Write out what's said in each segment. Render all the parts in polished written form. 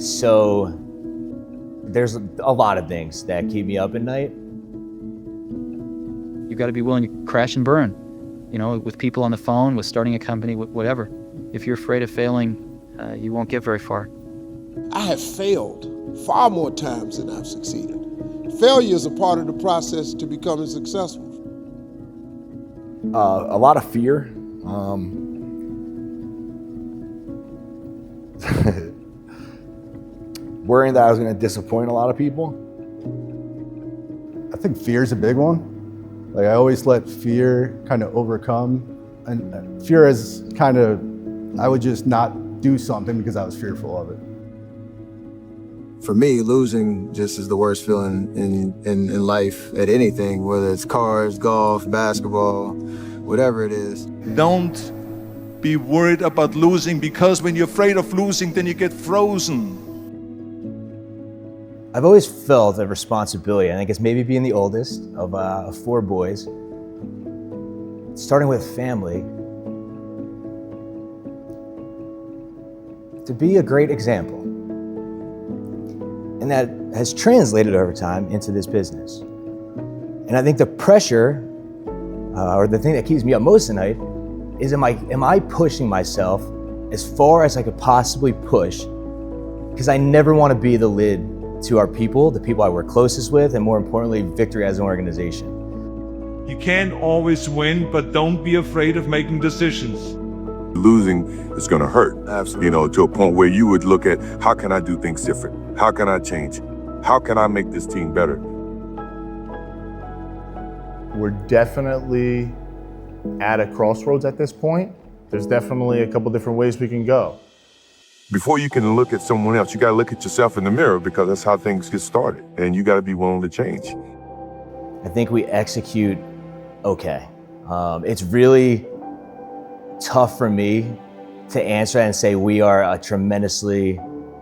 So there's a lot of things that keep me up at night. You've got to be willing to crash and burn, with people on the phone, with starting a company, whatever. If you're afraid of failing, you won't get very far. I have failed far more times than I've succeeded. Failure is a part of the process to becoming successful. A lot of fear. Worrying that I was going to disappoint a lot of people. I think fear is a big one. Like I always let fear kind of overcome, and fear is kind of, I would just not do something because I was fearful of it. For me, losing just is the worst feeling in life at anything, whether it's cars, golf, basketball, whatever it is. Don't be worried about losing, because when you're afraid of losing, then you get frozen. I've always felt a responsibility. I think it's maybe being the oldest of 4 boys, starting with family, to be a great example. And that has translated over time into this business. And I think the pressure, or the thing that keeps me up most at night, is am I pushing myself as far as I could possibly push? Because I never want to be the lid to our people, the people I work closest with, and more importantly, victory as an organization. You can't always win, but don't be afraid of making decisions. Losing is going to hurt, to a point where you would look at, how can I do things different? How can I change? How can I make this team better? We're definitely at a crossroads at this point. There's definitely a couple different ways we can go. Before you can look at someone else, you got to look at yourself in the mirror, because that's how things get started. And you got to be willing to change. I think we execute okay. It's really tough for me to answer and say we are a tremendously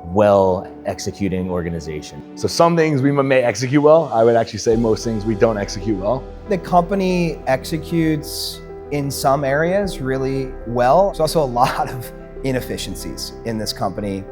well executing organization. So some things we may execute well. I would actually say most things we don't execute well. The company executes in some areas really well. There's also a lot of inefficiencies in this company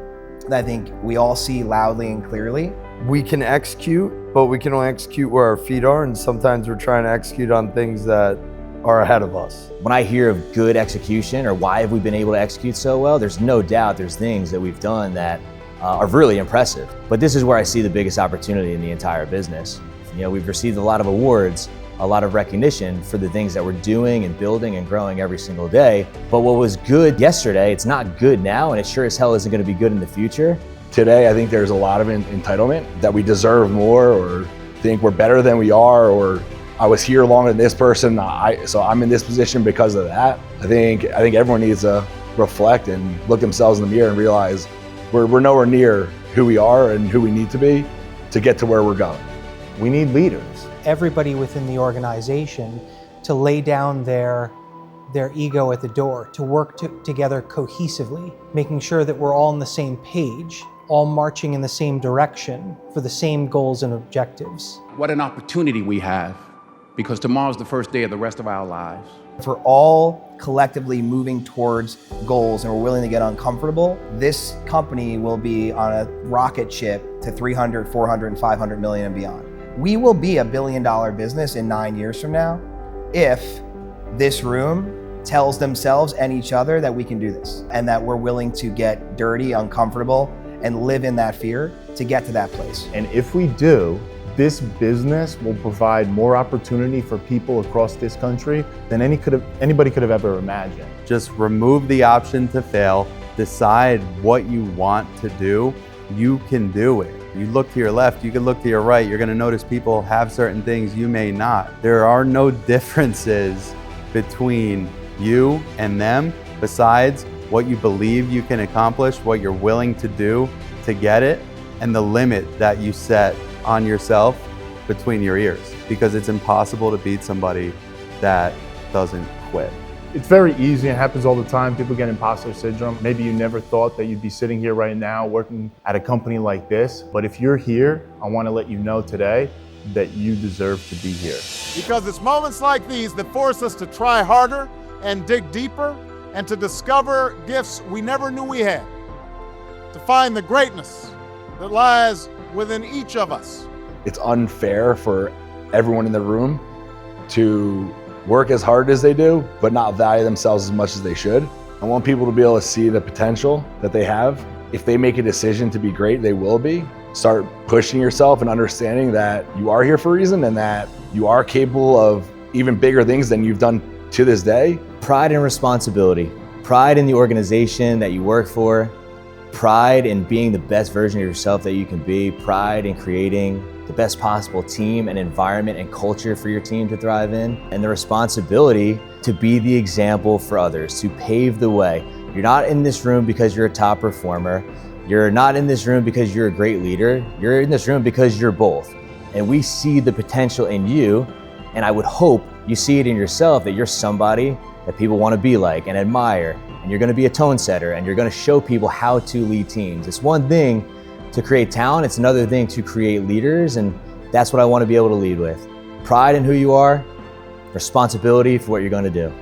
that I think we all see loudly and clearly. We can execute, but we can only execute where our feet are, and sometimes we're trying to execute on things that are ahead of us. When I hear of good execution or why have we been able to execute so well, there's no doubt there's things that we've done that are really impressive. But this is where I see the biggest opportunity in the entire business. We've received a lot of awards, a lot of recognition for the things that we're doing and building and growing every single day. But what was good yesterday, it's not good now, and it sure as hell isn't going to be good in the future. Today, I think there's a lot of entitlement that we deserve more, or think we're better than we are, or I was here longer than this person, so I'm in this position because of that. I think everyone needs to reflect and look themselves in the mirror and realize we're nowhere near who we are and who we need to be to get to where we're going. We need leaders. Everybody within the organization to lay down their ego at the door, to work together cohesively, making sure that we're all on the same page, all marching in the same direction for the same goals and objectives. What an opportunity we have, because tomorrow's the first day of the rest of our lives. If we're all collectively moving towards goals and we're willing to get uncomfortable, this company will be on a rocket ship to 300, 400, and 500 million and beyond. We will be $1 billion business in 9 years from now if this room tells themselves and each other that we can do this, and that we're willing to get dirty, uncomfortable, and live in that fear to get to that place. And if we do, this business will provide more opportunity for people across this country than anybody could have ever imagined. Just remove the option to fail, decide what you want to do, you can do it. You look to your left, you can look to your right, you're gonna notice people have certain things you may not. There are no differences between you and them besides what you believe you can accomplish, what you're willing to do to get it, and the limit that you set on yourself between your ears, because it's impossible to beat somebody that doesn't quit. It's very easy, it happens all the time. People get imposter syndrome. Maybe you never thought that you'd be sitting here right now working at a company like this, but if you're here, I want to let you know today that you deserve to be here. Because it's moments like these that force us to try harder and dig deeper and to discover gifts we never knew we had, to find the greatness that lies within each of us. It's unfair for everyone in the room to work as hard as they do, but not value themselves as much as they should. I want people to be able to see the potential that they have. If they make a decision to be great, they will be. Start pushing yourself and understanding that you are here for a reason and that you are capable of even bigger things than you've done to this day. Pride and responsibility. Pride in the organization that you work for. Pride in being the best version of yourself that you can be. Pride in creating the best possible team and environment and culture for your team to thrive in. And the responsibility to be the example for others, to pave the way. You're not in this room because you're a top performer. You're not in this room because you're a great leader. You're in this room because you're both. And we see the potential in you, and I would hope you see it in yourself that you're somebody that people want to be like and admire, and you're going to be a tone setter, and you're going to show people how to lead teams. It's one thing to create talent, it's another thing to create leaders, and that's what I want to be able to lead with. Pride in who you are, responsibility for what you're going to do.